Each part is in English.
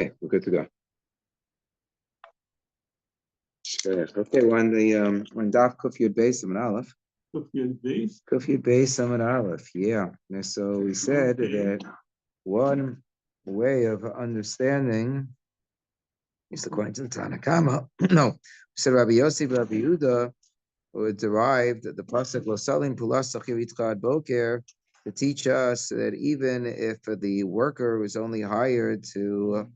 Okay, we're good to go. Okay, when Daf Kuf Yud Beis Amud Aleph. Kuf Yud Beis Amud Aleph. Yeah. And so we said that one way of understanding is according to the Tanakama. No, we said Rabbi Yossi, Rabbi Yehuda derived the pasuk Lo Salim Pulas Sachir Itcha Ad Boker to teach us that even if the worker was only hired to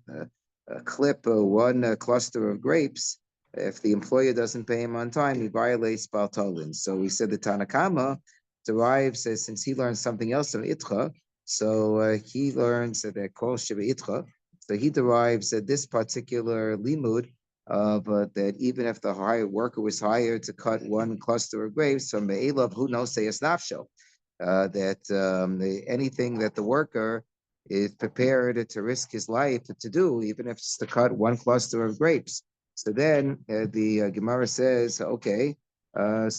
clip one cluster of grapes, if the employer doesn't pay him on time, he violates Baltolin. So we said the Tanakama derives, since he learned something else from Itcha, so he learns that Kol Sheba Itcha. So he derives this particular limud of that even if the hired worker was hired to cut one cluster of grapes from the Elav, who knows say a snapshot, that anything that the worker is prepared to risk his life to do, even if it's to cut one cluster of grapes. So then the Gemara says, okay, what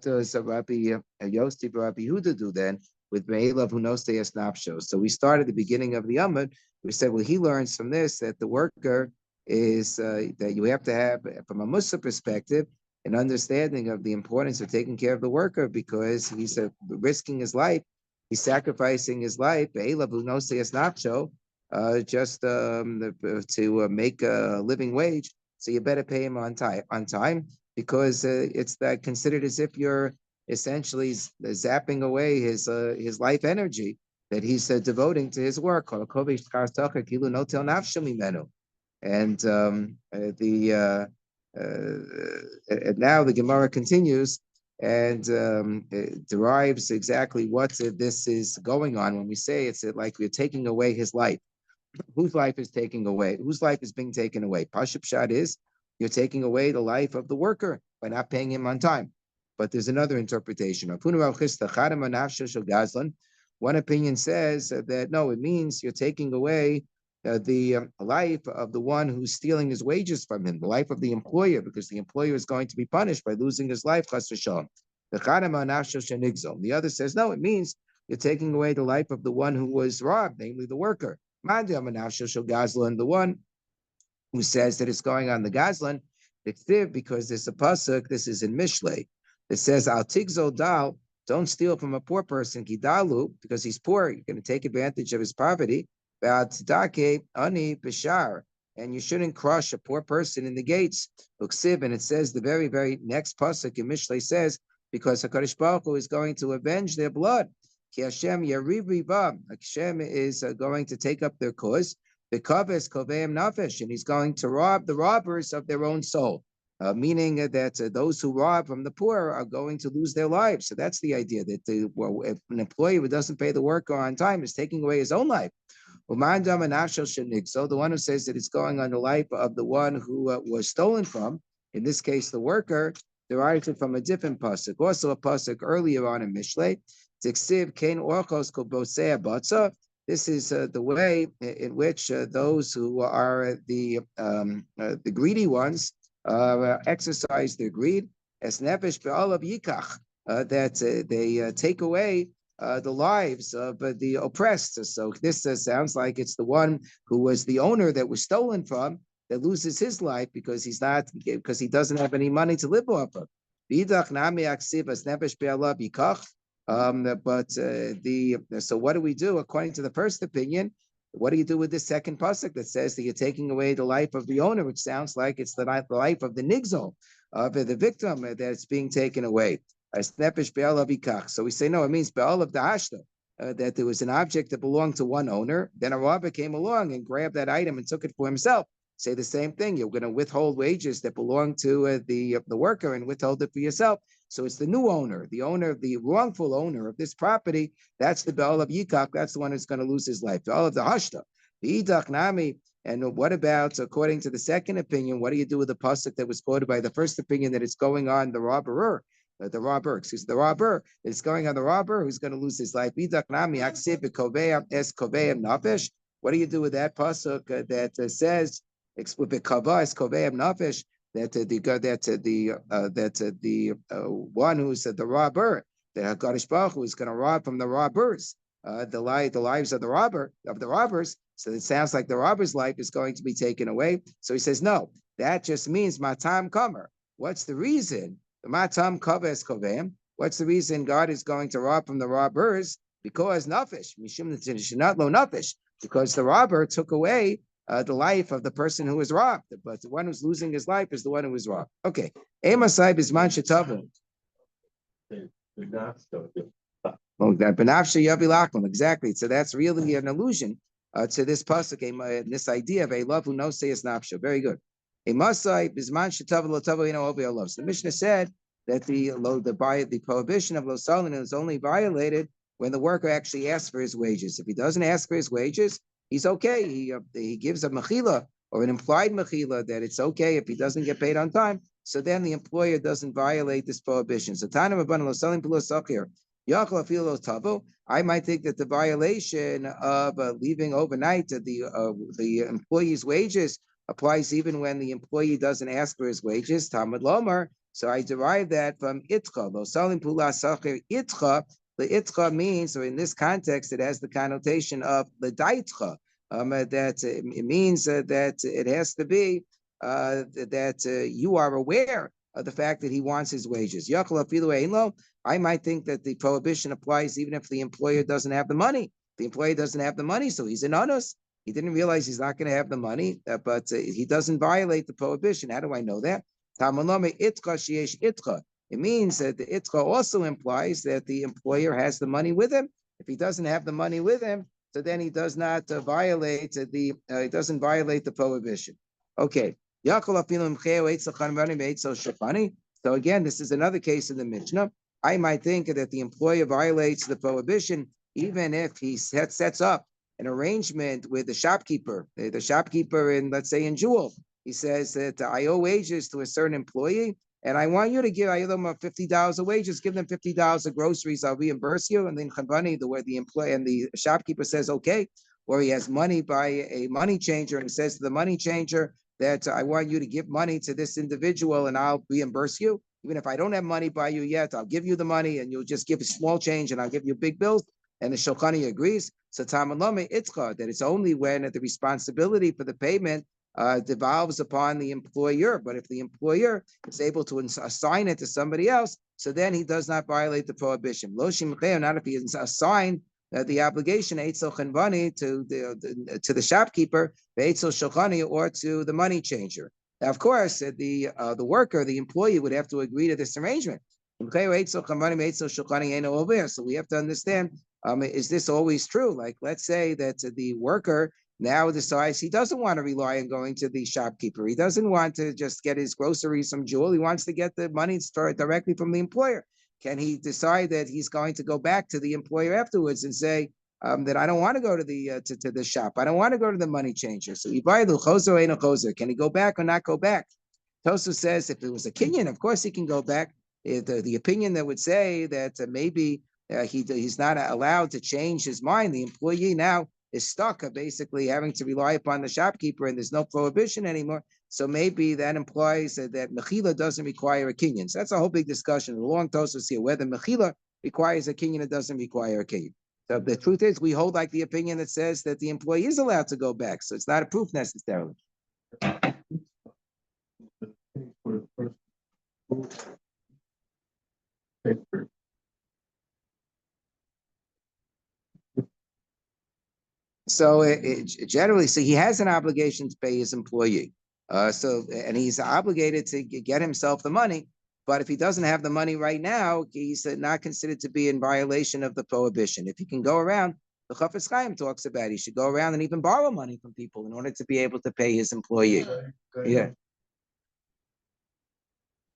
does Rabbi Yosti Rabbi Yehuda do then with Me'elav who knows they are snapshots? So we started at the beginning of the Amud. We said, well, he learns from this that the worker is that you have to have, from a Musa perspective, an understanding of the importance of taking care of the worker because he's risking his life, he's sacrificing his life. Me'elav who knows they are snapshots. Just to make a living wage, so you better pay him on time because it's that considered as if you're essentially zapping away his life energy that he's devoting to his work. And and now the Gemara continues and it derives exactly what this is going on when we say it's like we're taking away his life. Whose life is taking away? Whose life is being taken away? Pashup Shad is you're taking away the life of the worker by not paying him on time. But there's another interpretation. One opinion says that no, it means you're taking away the life of the one who's stealing his wages from him, the life of the employer, because the employer is going to be punished by losing his life. The other says no, it means you're taking away the life of the one who was robbed, namely the worker. The one who says that it's going on the Gazlan, because there's a pasuk, this is in Mishlei, it says, Al tigzol dal, don't steal from a poor person, kidalu, because he's poor, you're going to take advantage of his poverty, ani bishar, and you shouldn't crush a poor person in the gates. And it says the very, very next pasuk in Mishlei says, because HaKadosh Baruch Hu is going to avenge their blood. Ki Hashem yariv rivam. Hashem is going to take up their cause. Bekaves koveim nafesh, and he's going to rob the robbers of their own soul. Meaning that those who rob from the poor are going to lose their lives. So that's the idea that if an employee who doesn't pay the worker on time is taking away his own life. So the one who says that it's going on the life of the one who was stolen from, in this case the worker, derives it from a different pasuk. Also a pasuk earlier on in Mishlei. This is the way in which those who are the greedy ones exercise their greed. As nefesh be'alav yikach, that they take away the lives of the oppressed. So this sounds like it's the one who was the owner that was stolen from that loses his life because he doesn't have any money to live off of. So what do we do according to the first opinion? What do you do with this second pasuk that says that you're taking away the life of the owner, which sounds like it's the life of the nigzol, of the victim that's being taken away? So we say no, it means be'al of the hashta, that there was an object that belonged to one owner, then a robber came along and grabbed that item and took it for himself. Say the same thing. You're going to withhold wages that belong to the worker and withhold it for yourself. So it's the new owner, the wrongful owner of this property. That's the Baal of Yikach. That's the one who's going to lose his life. Baal of the Hashta. The Idach Nami. And what about, according to the second opinion, what do you do with the pasuk that was quoted by the first opinion that it's going on the robber? The robber is going on the robber who's going to lose his life. Idach Nami Aksiv es koveim nafesh. What do you do with that pasuk that says with the kava es koveim nafesh? That the one who's the robber, that HaKadosh Baruch Hu is going to rob from the robbers, the lives of the robbers. So it sounds like the robber's life is going to be taken away. So he says, no, that just means matam comer. What's the reason? Matam koves kovem. What's the reason God is going to rob from the robbers? Because nafish, mishum not lo nafish, because the robber took away the life of the person who was robbed, but the one who's losing his life is the one who was robbed. Okay, emasai bisman shetavu. Oh, that benafshe yavi lakum, exactly. So that's really an allusion to this pasuk, this idea of a love who knows say is nafshe. Very good. A masai bisman shetavu lo tavu ino obi love. So the Mishnah said that the prohibition of lo salin is only violated when the worker actually asks for his wages. If he doesn't ask for his wages, he's okay. He gives a mechila or an implied mechila that it's okay if he doesn't get paid on time. So then the employer doesn't violate this prohibition. So Tana Rabban lo salim pulos sakir. I might think that the violation of leaving overnight the employee's wages applies even when the employee doesn't ask for his wages. Talmud Lomer. So I derive that from itcha. Lo salim pulas sakir itcha. The itcha means, or in this context, it has the connotation of the daitcha. That it means that it has to be that you are aware of the fact that he wants his wages. I might think that the prohibition applies even if the employer doesn't have the money. The employer doesn't have the money, so he's an honest. He didn't realize he's not going to have the money, but he doesn't violate the prohibition. How do I know that? It means that the itcha also implies that the employer has the money with him. If he doesn't have the money with him, so then he does not violate he doesn't violate the prohibition. Okay. So again, this is another case in the Mishnah. I might think that the employer violates the prohibition even if he sets up an arrangement with the shopkeeper in, let's say, in Jewel. He says that I owe wages to a certain employee, and I want you to give, I owe them $50 of wages, give them $50 of groceries, I'll reimburse you. And then Chabani, the employee and the shopkeeper says, okay, or he has money by a money changer, and he says to the money changer that I want you to give money to this individual and I'll reimburse you. Even if I don't have money by you yet, I'll give you the money and you'll just give a small change and I'll give you big bills. And the Shulchani agrees. So Tamalome Itzcha, that it's only when the responsibility for the payment devolves upon the employer. But if the employer is able to assign it to somebody else, so then he does not violate the prohibition. Lo shimcheo, not if he is assigned the obligation eitzel chenvani to the shopkeeper, eitzel shulchani, or to the money changer. Now, of course, the worker, the employee, would have to agree to this arrangement. So we have to understand: is this always true? Like, let's say that the worker now decides he doesn't want to rely on going to the shopkeeper. He doesn't want to just get his groceries from Jewel. He wants to get the money directly from the employer. Can he decide that he's going to go back to the employer afterwards and say that I don't want to go to the to the shop. I don't want to go to the money changer. So can he go back or not go back? Tosu says if it was a kinyan, of course he can go back. The opinion that would say that maybe he's not allowed to change his mind. The employee now is stuck basically having to rely upon the shopkeeper and there's no prohibition anymore. So maybe that implies that mechila doesn't require a kinyan. So that's a whole big discussion. The long Tosfos here, whether mechila requires a kinyan or doesn't require a kinyan. So the truth is, we hold like the opinion that says that the employee is allowed to go back. So it's not a proof necessarily. So generally, so he has an obligation to pay his employee. And he's obligated to get himself the money. But if he doesn't have the money right now, he's not considered to be in violation of the prohibition. If he can go around, the Chafetz Chaim talks about he should go around and even borrow money from people in order to be able to pay his employee. Yeah.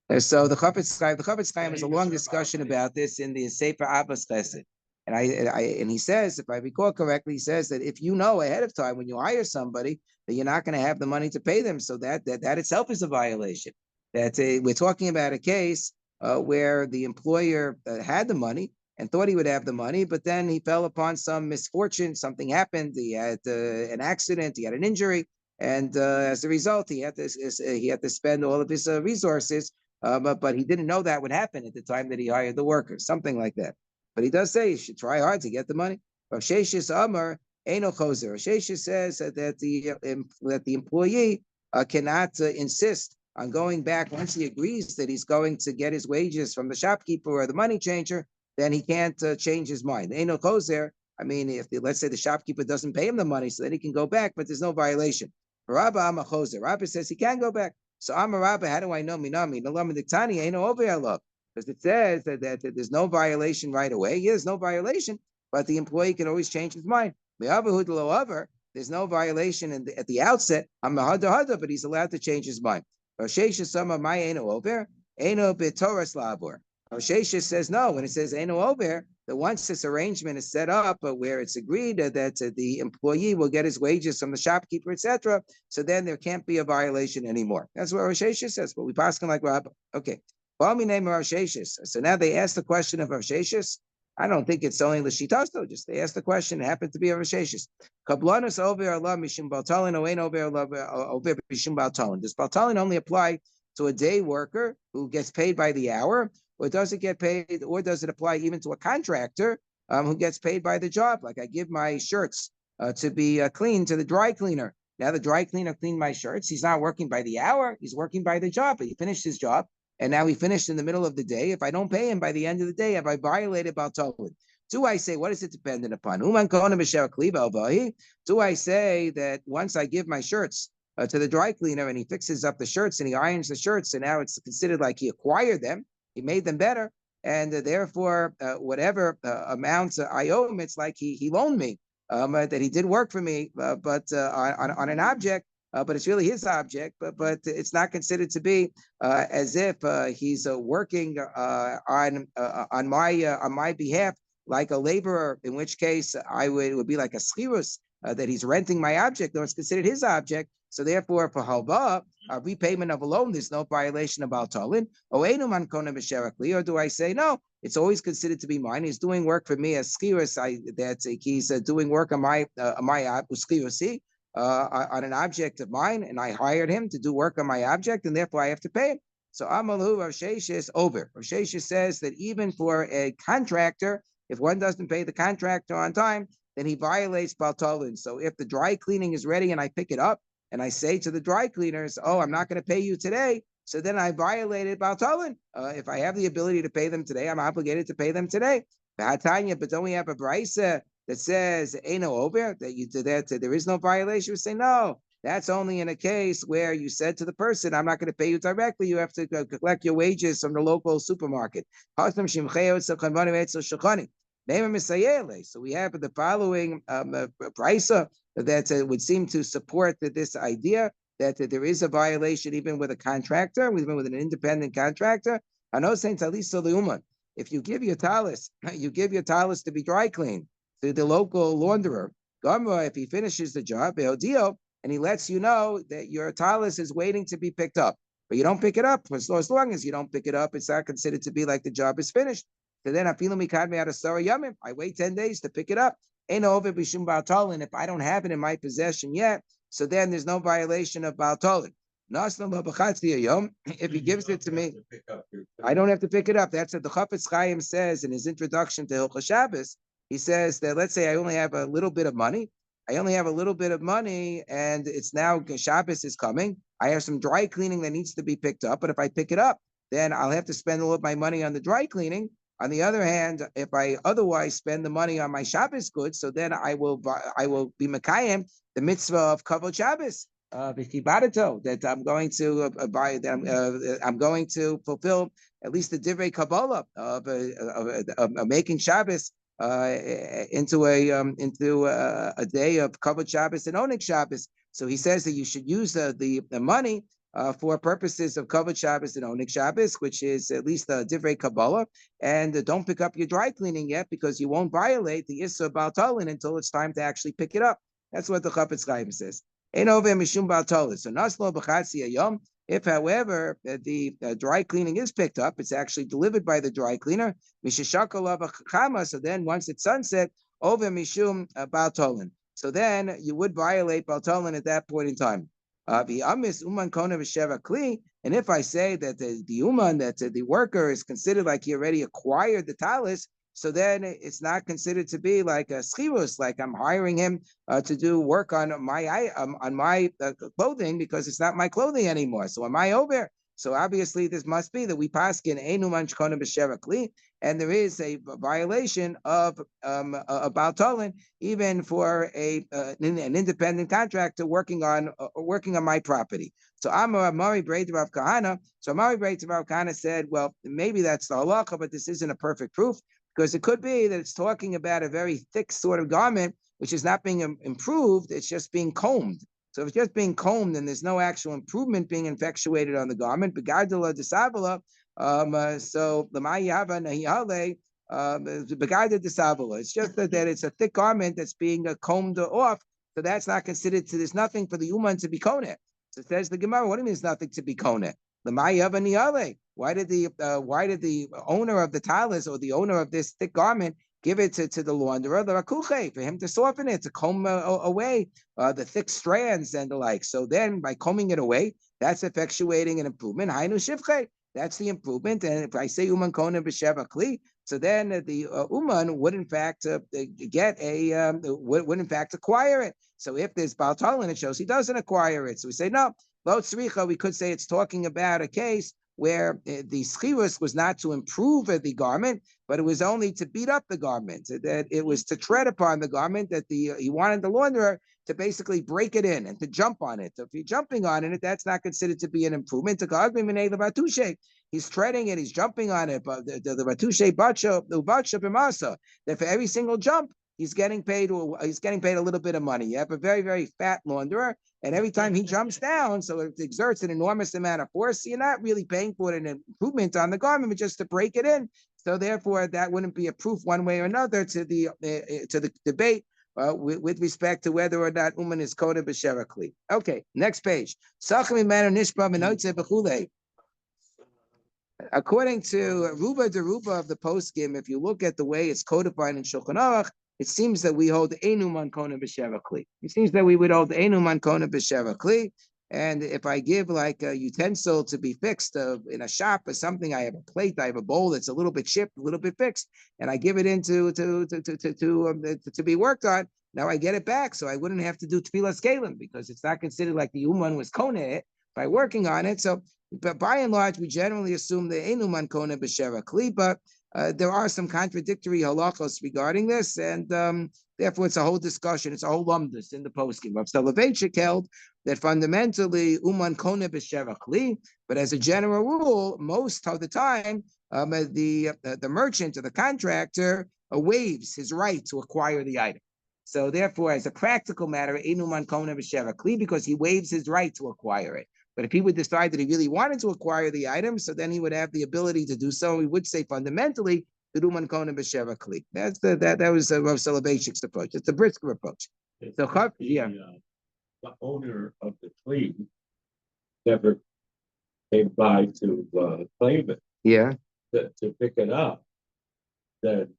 And so the Chafetz Chaim has a long discussion about this in the Sefer Abbas Chesed. And he says, if I recall correctly, he says that if you know ahead of time when you hire somebody that you're not going to have the money to pay them, so that itself is a violation. That we're talking about a case where the employer had the money and thought he would have the money, but then he fell upon some misfortune, something happened, he had an accident, he had an injury, and as a result, he had to spend all of his resources, but he didn't know that would happen at the time that he hired the workers, something like that. But he does say you should try hard to get the money. Rav Sheshes Amar, Eno chozer. Rosh Hashanah says that the employee cannot insist on going back once he agrees that he's going to get his wages from the shopkeeper or the money changer. Then he can't change his mind. Eno chozer. I mean, if let's say the shopkeeper doesn't pay him the money, so then he can go back, but there's no violation. Rabba Amachozer. Rabba says he can go back. So I'm a Rabba. How do I know? Minami. Because it says that there's no violation right away. Yeah, there's no violation, but the employee can always change his mind. There's no violation at the outset. I'm a hada, but he's allowed to change his mind. Roshesha says no. When it says Eno over, that once this arrangement is set up where it's agreed that the employee will get his wages from the shopkeeper, etc., so then there can't be a violation anymore. That's what Rosh Hashanah says, but we pass him like Rabba. Okay. So now they ask the question of Rosh Hashanah. I don't think it's only the Shitasto, just they asked the question, it happened to be a Rosh Hashanah. Kablanus over Allah Mishum Baltalin, Owen over Allah over Mishum Baltalin. Does Baltalin only apply to a day worker who gets paid by the hour, or does it get paid, or does it apply even to a contractor who gets paid by the job? Like I give my shirts to be cleaned to the dry cleaner. Now the dry cleaner cleaned my shirts. He's not working by the hour, he's working by the job. But he finished his job. And now he finished in the middle of the day. If I don't pay him by the end of the day, have I violated Baltalin? Do I say, what is it dependent upon? Do I say that once I give my shirts to the dry cleaner and he fixes up the shirts and he irons the shirts, and now it's considered like he acquired them, he made them better, and therefore whatever amounts I owe him, it's like he loaned me, that he did work for me, but on an object. But it's really his object, but it's not considered to be as if he's working on my behalf like a laborer. In which case, it would be like a schirus that he's renting my object, or it's considered his object. So therefore, for halva, repayment of a loan, there's no violation of Baltalin. Or do I say no? It's always considered to be mine. He's doing work for me as schirus. He's doing work on my schirus. On an object of mine, and I hired him to do work on my object, and therefore I have to pay him. So Amalu Rav Sheshes is over. Rav Sheshes says that even for a contractor, if one doesn't pay the contractor on time, then he violates Baltalin. So if the dry cleaning is ready and I pick it up and I say to the dry cleaners, oh, I'm not going to pay you today, so then I violated Baltalin. If I have the ability to pay them today, I'm obligated to pay them today. But don't we have a brisa that says ain't no over, that you did that, there is no violation? We say no, that's only in a case where you said to the person, I'm not going to pay you directly, you have to collect your wages from the local supermarket. So we have the following brisa that would seem to support this idea that there is a violation even with a contractor, even with an independent contractor. If you give your talis, to be dry cleaned to the local launderer, if he finishes the job, and he lets you know that your talis is waiting to be picked up, but you don't pick it up. As long as you don't pick it up, it's not considered to be like the job is finished. So then I wait 10 days to pick it up. And if I don't have it in my possession yet, so then there's no violation of Baltalin. If he gives it to me, I don't have to pick it up. That's what the Chafetz Chaim says in his introduction to Hilchos Shabbos. He says that, let's say I only have a little bit of money. And it's now Shabbos is coming. I have some dry cleaning that needs to be picked up. But if I pick it up, then I'll have to spend all of my money on the dry cleaning. On the other hand, if I otherwise spend the money on my Shabbos goods, so then I will be Mekayim, the mitzvah of Kavod Shabbos. That I'm going to buy, that I'm going to fulfill at least the divrei Kabbalah of making Shabbos into a day of Kavod Shabbos and Oneg Shabbos. So he says that you should use the money for purposes of Kavod Shabbos and Oneg Shabbos, which is at least the divrei Kabbalah, and don't pick up your dry cleaning yet because you won't violate the Issa Baltalin until it's time to actually pick it up. That's what the Chafetz Chaim says. So naslo b'chatzi hayom. If, however, the dry cleaning is picked up, it's actually delivered by the dry cleaner. So then, once it's sunset, over mishum baltolin. So then you would violate baltolin at that point in time. And if I say that the uman, that the worker is considered like he already acquired the talis, so then it's not considered to be like a schirus, like I'm hiring him to do work on my clothing, because it's not my clothing anymore. So am I over? So obviously this must be that we paskin enu man shkona b'sheva kli, and there is a violation of Baltolin, even for an independent contractor working on my property. So Amari Braid Rav Kahana. So Amari Braid Rav Kahana said, well, maybe that's the halacha, but this isn't a perfect proof, because it could be that it's talking about a very thick sort of garment which is not being improved; it's just being combed. So if it's just being combed, and there's no actual improvement being effectuated on the garment, begadala desavala. So the mayava nahihale. It's just that it's a thick garment that's being combed off, so that's not considered. So there's nothing for the uman to be konet. So it says the Gemara. What do you mean there's nothing to be konet? The mayava nihale. Why did the owner of the talis, or the owner of this thick garment, give it to the launderer, the rakuche, for him to soften it, to comb away the thick strands and the like? So then, by combing it away, that's effectuating an improvement. Hainu shivche, that's the improvement. And if I say uman kona b'sheva kli, so then the uman would in fact get would in fact acquire it. So if there's baltalin, it shows he doesn't acquire it. So we say no. Lo tzricha, we could say it's talking about a case where the schirus was not to improve the garment, but it was only to beat up the garment. That it was to tread upon the garment. That he wanted the launderer to basically break it in and to jump on it. So if you're jumping on it, that's not considered to be an improvement. He's treading it, he's jumping on it. But the batushe bacha b'masa, that for every single jump, he's getting paid a little bit of money. You have a very, very fat launderer, and every time he jumps down, so it exerts an enormous amount of force. You're not really paying for an improvement on the garment, but just to break it in. So therefore, that wouldn't be a proof one way or another to the debate with respect to whether or not uman is kona b'sheva kli. Okay, next page. According to Ruba de Ruba of the poskim, if you look at the way it's codified in Shulchan Aruch, it seems that we hold enu man kona b'sheva kli. It seems that we would hold enu man kona b'sheva kli. And if I give like a utensil to be fixed in a shop or something, I have a plate, I have a bowl that's a little bit chipped, a little bit fixed, and I give it into to be worked on. Now I get it back, so I wouldn't have to do tefillas kalim, because it's not considered like the uman was kona it by working on it. So, but by and large, we generally assume the enuman kona b'sheva kli, but there are some contradictory halachos regarding this, and therefore it's a whole discussion. It's a whole lumdus in the poskim. Rav Soloveitchik held that fundamentally uman kona b'sheva kli, but as a general rule, most of the time, the merchant or the contractor waives his right to acquire the item. So therefore, as a practical matter, enuman kona b'sheva kli, because he waives his right to acquire it. But if he would decide that he really wanted to acquire the item, so then he would have the ability to do so. We would say fundamentally, the uman kona b'sheva kli. That was Rav Soloveitchik's approach. It's a Brisker approach. So the owner of the kli never came by to claim it. Yeah, to pick it up. Then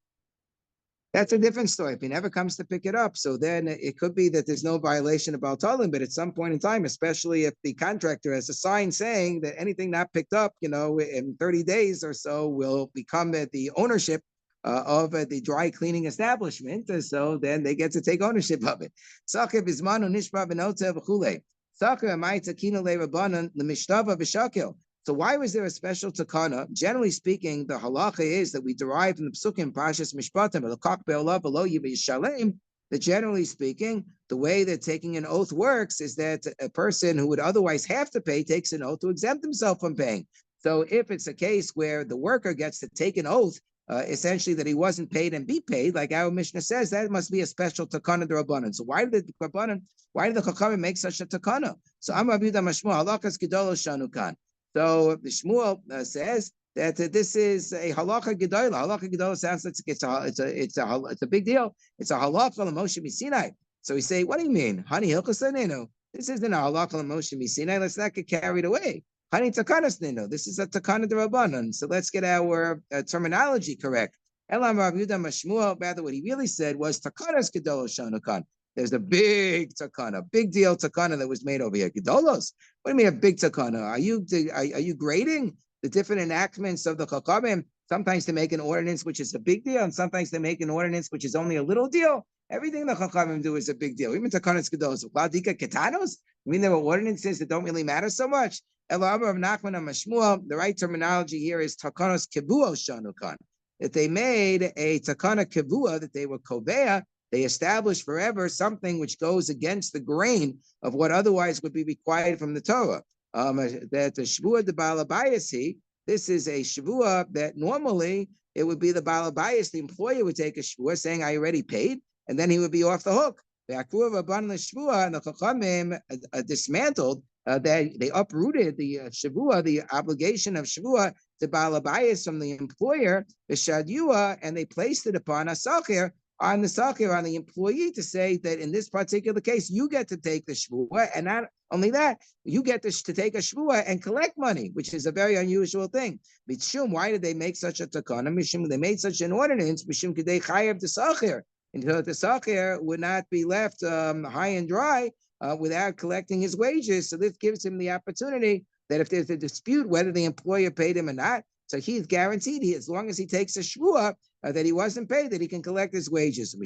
that's a different story. If he never comes to pick it up, so then it could be that there's no violation of Baltalin, but at some point in time, especially if the contractor has a sign saying that anything not picked up, in 30 days or so will become the ownership of the dry cleaning establishment, so then they get to take ownership of it. So why was there a special takana? Generally speaking, the halacha is that we derive from the psukim Pashas Mishpatim, that generally speaking, the way that taking an oath works is that a person who would otherwise have to pay takes an oath to exempt himself from paying. So if it's a case where the worker gets to take an oath, essentially that he wasn't paid and be paid, like our Mishnah says, that must be a special takana d'Rabbanan. So why did the Chachamim make such a takana? So Amar Rabbi Yehuda Mashmuel halakas gedolo shanukan. So the Shmuel says that this is a halacha gedola. Halacha gedola sounds like it's a big deal. It's a halacha l'Moshe Misinai. So we say, what do you mean? Hani hilchos nenu. This isn't a halacha l'Moshe Misinai. Let's not get carried away. Hani takanas nenu. This is a takana d'Rabbanan. So let's get our terminology correct. Elam Rav Yehuda Mashmuel, rather what he really said was takanas gedola shanukan. There's a big takana, big deal takana that was made over here. Gedolos. What do you mean a big takana? Are you grading the different enactments of the Chachamim Sometimes they make an ordinance which is a big deal, and sometimes they make an ordinance which is only a little deal. Everything the Chachamim do is a big deal. Even Takanas Kedos, Ladika Ketanos. I mean, there are ordinances that don't really matter so much. Elabra of Nachman and Mashmuel. The right terminology here is Takanos Kebuo Shanukan. That they made a Takana Kebua, that they were Kovea. They established forever something which goes against the grain of what otherwise would be required from the Torah. That the Shvua de Balabayasi, this is a Shvua that normally it would be the Balabayas, the employer would take a Shvua saying, I already paid, and then he would be off the hook. The Akruv Rabban Shvua and the Chachamim dismantled, they uprooted the Shavua, the obligation of Shavua to Balabayas from the employer, the Shadua, and they placed it upon a Sakir, on the employee to say that in this particular case, you get to take the Shavua, and not only that, you get to take a Shavua and collect money, which is a very unusual thing. Mishum, why did they make such a takana? Mishum, they made such an ordinance, Mishum Kedei Chayav the Sakir, until the Sakir would not be left high and dry without collecting his wages. So this gives him the opportunity that if there's a dispute whether the employer paid him or not, so he's guaranteed, as long as he takes a shvua that he wasn't paid, that he can collect his wages. So we're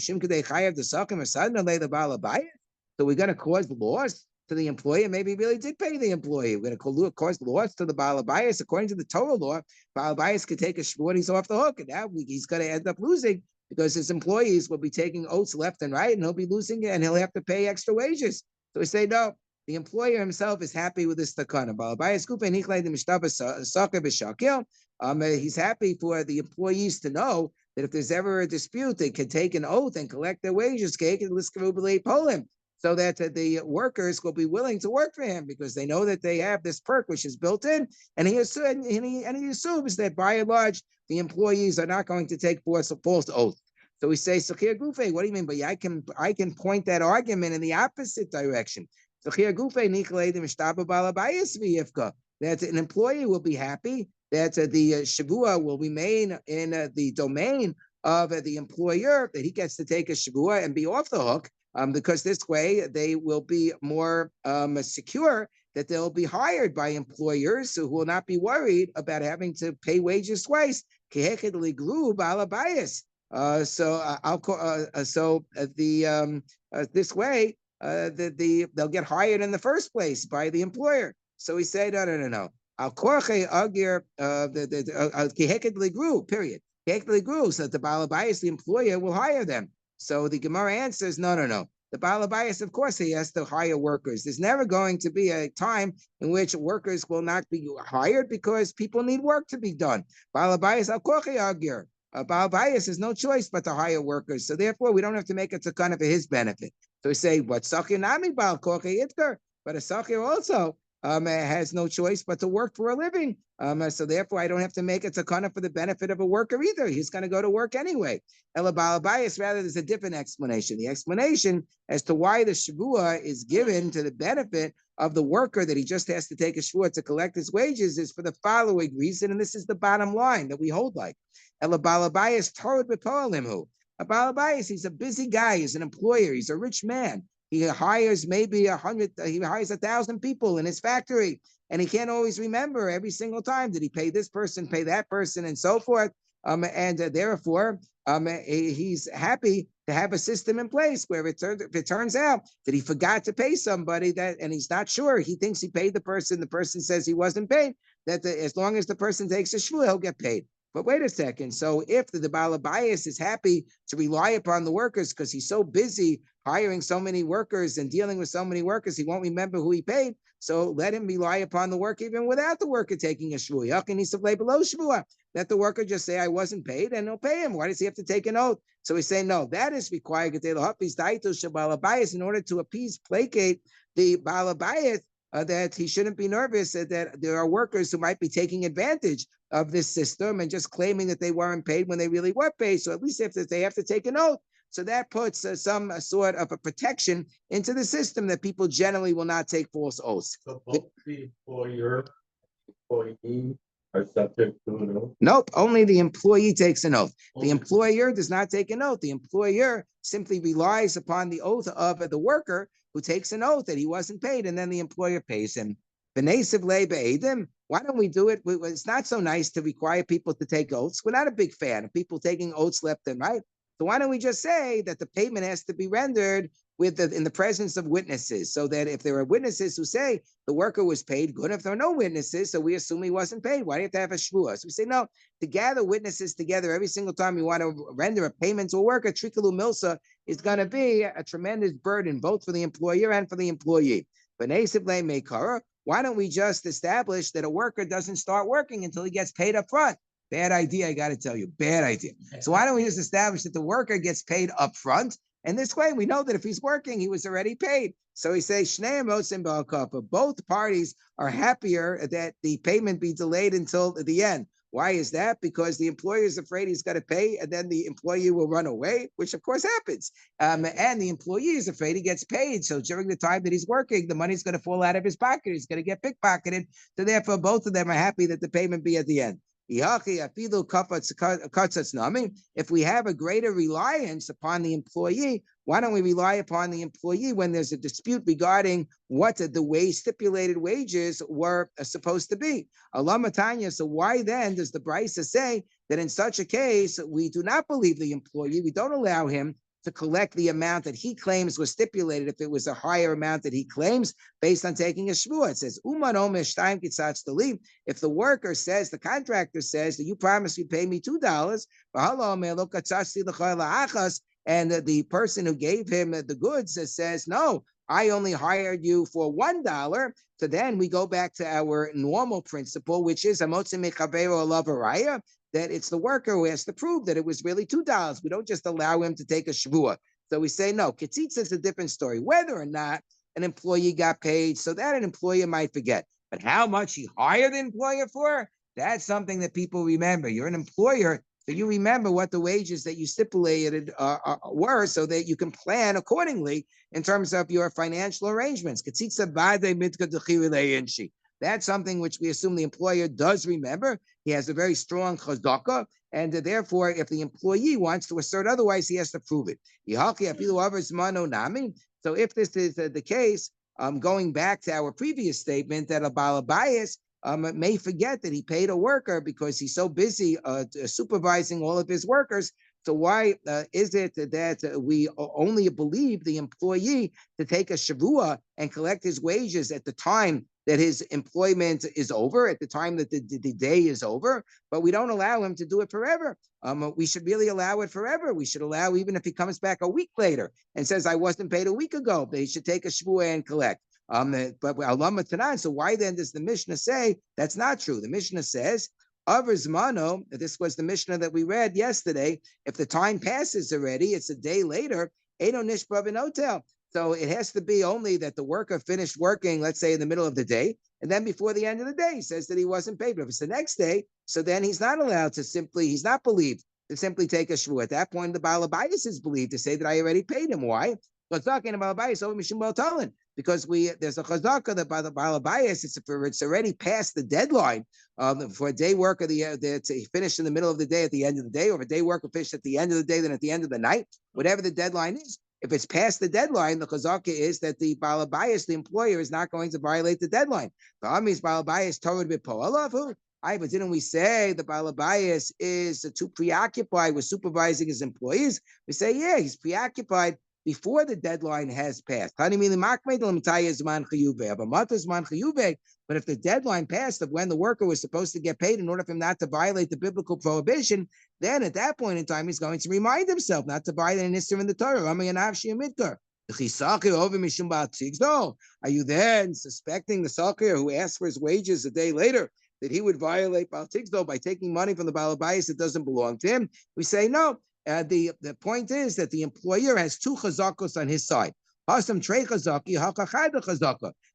going to cause loss to the employer. Maybe he really did pay the employee. We're going to cause loss to the Balabayas. According to the Torah law, Balabayas could take a shvua, he's off the hook, and now he's going to end up losing because his employees will be taking oaths left and right, and he'll be losing it, and he'll have to pay extra wages. So we say, no, the employer himself is happy with this takana. He's happy for the employees to know that if there's ever a dispute, they can take an oath and collect their wages, so that the workers will be willing to work for him because they know that they have this perk which is built in, and he assumes that by and large the employees are not going to take false oath. So we say, Sochir Gufe, what do you mean? But I can point that argument in the opposite direction. Sochir Gufe, that an employee will be happy that the Shavua will remain in the domain of the employer, that he gets to take a Shavua and be off the hook, because this way they will be more secure that they'll be hired by employers who will not be worried about having to pay wages twice. This way they'll get hired in the first place by the employer. So we say no. Al korche agir grew. Period. Grew so that the Balabayas, the employer, will hire them. So the Gemara answers no. The Balabayas, of course, he has to hire workers. There's never going to be a time in which workers will not be hired because people need work to be done. Balabayas al korche agir. Balabayas has no choice but to hire workers. So therefore, we don't have to make a takana for his benefit. So we say, what sakir nami bal korche itker? But a sakir also has no choice but to work for a living. So therefore, I don't have to make a takana for the benefit of a worker either. He's going to go to work anyway. Ela balabayas, rather, there's a different explanation. The explanation as to why the shavua is given to the benefit of the worker, that he just has to take a shavua to collect his wages, is for the following reason, and this is the bottom line that we hold like. Ela balabayas torod b'poalimhu. A balabayas, he's a busy guy, he's an employer, he's a rich man. He hires maybe 1,000 people in his factory, and he can't always remember every single time, did he pay this person, pay that person, and so forth. Therefore, he's happy to have a system in place where if it turns out that he forgot to pay somebody and he's not sure, he thinks he paid the person says he wasn't paid, that as long as the person takes a shvua, he'll get paid. But wait a second. So if the Balabayas is happy to rely upon the workers because he's so busy hiring so many workers and dealing with so many workers, he won't remember who he paid. So let him rely upon the work even without the worker taking a shvua. And he's to play below shvua. Let the worker just say, I wasn't paid, and he'll pay him. Why does he have to take an oath? So we say, no, that is required in order to appease, placate the Balabayas, that he shouldn't be nervous that there are workers who might be taking advantage of this system and just claiming that they weren't paid when they really were paid. So at least if they have to take an oath. So that puts some sort of a protection into the system that people generally will not take false oaths. So both the employer and employee are subject to an oath? Nope, only the employee takes an oath. The employer does not take an oath. The employer simply relies upon the oath of the worker who takes an oath that he wasn't paid, and then the employer pays him. Why don't we do it? It's not so nice to require people to take oaths. We're not a big fan of people taking oaths left and right. So why don't we just say that the payment has to be rendered in the presence of witnesses, so that if there are witnesses who say the worker was paid, good. If there are no witnesses, so we assume he wasn't paid. Why do you have to have a shvua? So we say no. To gather witnesses together every single time you want to render a payment to a worker, trikalu milsa is going to be a tremendous burden both for the employer and for the employee. Why don't we just establish that a worker doesn't start working until he gets paid up front? Bad idea, I got to tell you, bad idea. So why don't we just establish that the worker gets paid up front? And this way, we know that if he's working, he was already paid. So he says, both parties are happier that the payment be delayed until the end. Why is that? Because the employer is afraid he's going to pay, and then the employee will run away, which of course happens. And the employee is afraid he gets paid. So during the time that he's working, the money's going to fall out of his pocket. He's going to get pickpocketed. So therefore, both of them are happy that the payment be at the end. If we have a greater reliance upon the employee, why don't we rely upon the employee when there's a dispute regarding what the stipulated wages were supposed to be? So why then does the Brisa say that in such a case, we do not believe the employee, we don't allow him to collect the amount that he claims was stipulated if it was a higher amount that he claims based on taking a shvua? It says, if the worker says, the contractor says that you promised you pay me $2, and the person who gave him the goods says, no, I only hired you for $1. So then we go back to our normal principle, which is that it's the worker who has to prove that it was really $2. We don't just allow him to take a shvua. So we say, no, Ketzitza is a different story. Whether or not an employee got paid, so that an employer might forget. But how much he hired the employer for, that's something that people remember. You're an employer, so you remember what the wages that you stipulated were, so that you can plan accordingly in terms of your financial arrangements. That's something which we assume the employer does remember. He has a very strong chazaka, and therefore, if the employee wants to assert otherwise, he has to prove it. So if this is the case, going back to our previous statement that a balabayas may forget that he paid a worker because he's so busy supervising all of his workers. So why is it that we only believe the employee to take a shavua and collect his wages at the time that his employment is over, at the time that the day is over, but we don't allow him to do it forever? We should really allow it forever. We should allow, even if he comes back a week later and says, I wasn't paid a week ago, but he should take a shavua and collect. So why then does the Mishnah say that's not true? The Mishnah says, Averzmano, this was the Mishnah that we read yesterday. If the time passes already, it's a day later, Eino Nishba B'Notel. So it has to be only that the worker finished working, let's say in the middle of the day, and then before the end of the day, he says that he wasn't paid. But if it's the next day, so then he's not allowed to he's not believed to simply take a shvu. At that point, the balabayas is believed to say that I already paid him. Why? Because there's a chazaka that by the balabayas, it's already past the deadline for a day worker to finish in the middle of the day at the end of the day, or if a day worker finished at the end of the day, then at the end of the night, whatever the deadline is. If it's past the deadline, the chazaka is that the balabayas, the employer, is not going to violate the deadline. But didn't we say the balabayas is too preoccupied with supervising his employees? We say, yeah, he's preoccupied before the deadline has passed. But if the deadline passed of when the worker was supposed to get paid in order for him not to violate the biblical prohibition, then at that point in time, he's going to remind himself not to violate an issur in the Torah. Are you then suspecting the sakir who asked for his wages a day later that he would violate Baal Tigdo by taking money from the balabayas that doesn't belong to him? We say no. The point is that the employer has two chazakos on his side.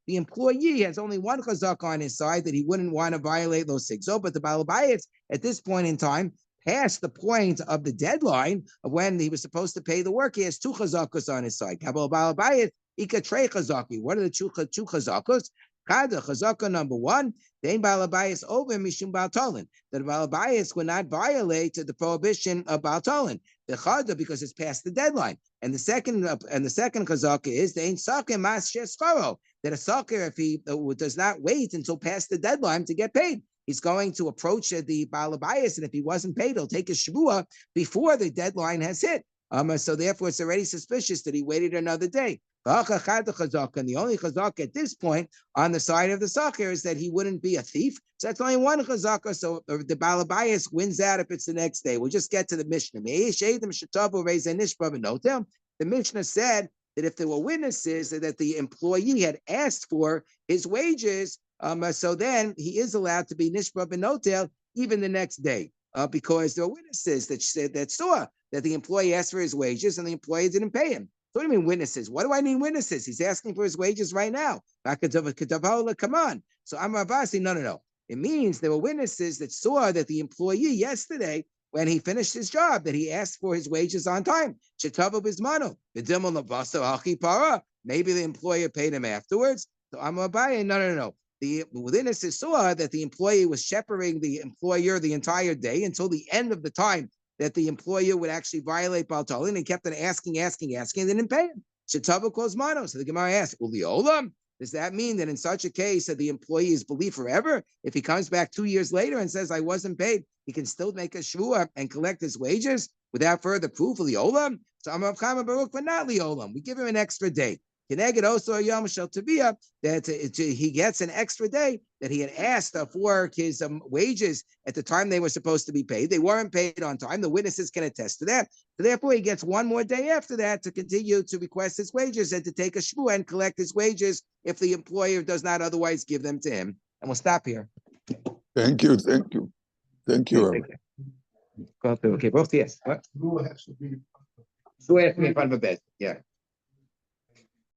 The employee has only one chazaka on his side that he wouldn't want to violate those six. But the balabayas at this point in time, past the point of the deadline of when he was supposed to pay the work, he has two chazakos on his side. What are the two chazakos? Chazaka number one, then Balabayas over Mishum Baltolin. That Balabayas would not violate the prohibition of Baltolin. The Chada because it's past the deadline. And the second chazaka is the Ein Saker Mas Shesfaro, that a saker, if he does not wait until past the deadline to get paid, he's going to approach the Balabayas, and if he wasn't paid, he'll take a Shavua before the deadline has hit. So therefore, it's already suspicious that he waited another day. And the only chazaka at this point on the side of the saker is that he wouldn't be a thief. So that's only one chazaka. So the Balabayas wins out if it's the next day. We'll just get to the Mishnah. The Mishnah said that if there were witnesses that the employee had asked for his wages, so then he is allowed to be nishba b'notel even the next day, because there were witnesses that saw that the employee asked for his wages and the employee didn't pay him. So what do you mean witnesses? What do I mean witnesses? He's asking for his wages right now. Come on. So I'm Ravasi, no. It means there were witnesses that saw that the employee yesterday, when he finished his job, that he asked for his wages on time. Maybe the employer paid him afterwards. So I'm Abaye, no. The witnesses saw that the employee was shepherding the employer the entire day until the end of the time that the employer would actually violate Baltolin, and he kept on asking, and they didn't pay him. Shetava calls mano. So the Gemara asks, Uliolam, does that mean that in such a case that the employee is believed forever? If he comes back 2 years later and says, I wasn't paid, he can still make a shvua and collect his wages without further proof of Liolam? So Amar Chama Baruch, but not Liolam. We give him an extra day. Keneged also a Yom Shel Taviyah, that he gets an extra day that he had asked for his wages at the time they were supposed to be paid. They weren't paid on time. The witnesses can attest to that. So therefore, he gets one more day after that to continue to request his wages and to take a shvua and collect his wages if the employer does not otherwise give them to him. And we'll stop here. Thank you. Okay, both yes. What? Who has to be in front of a bed? Yeah.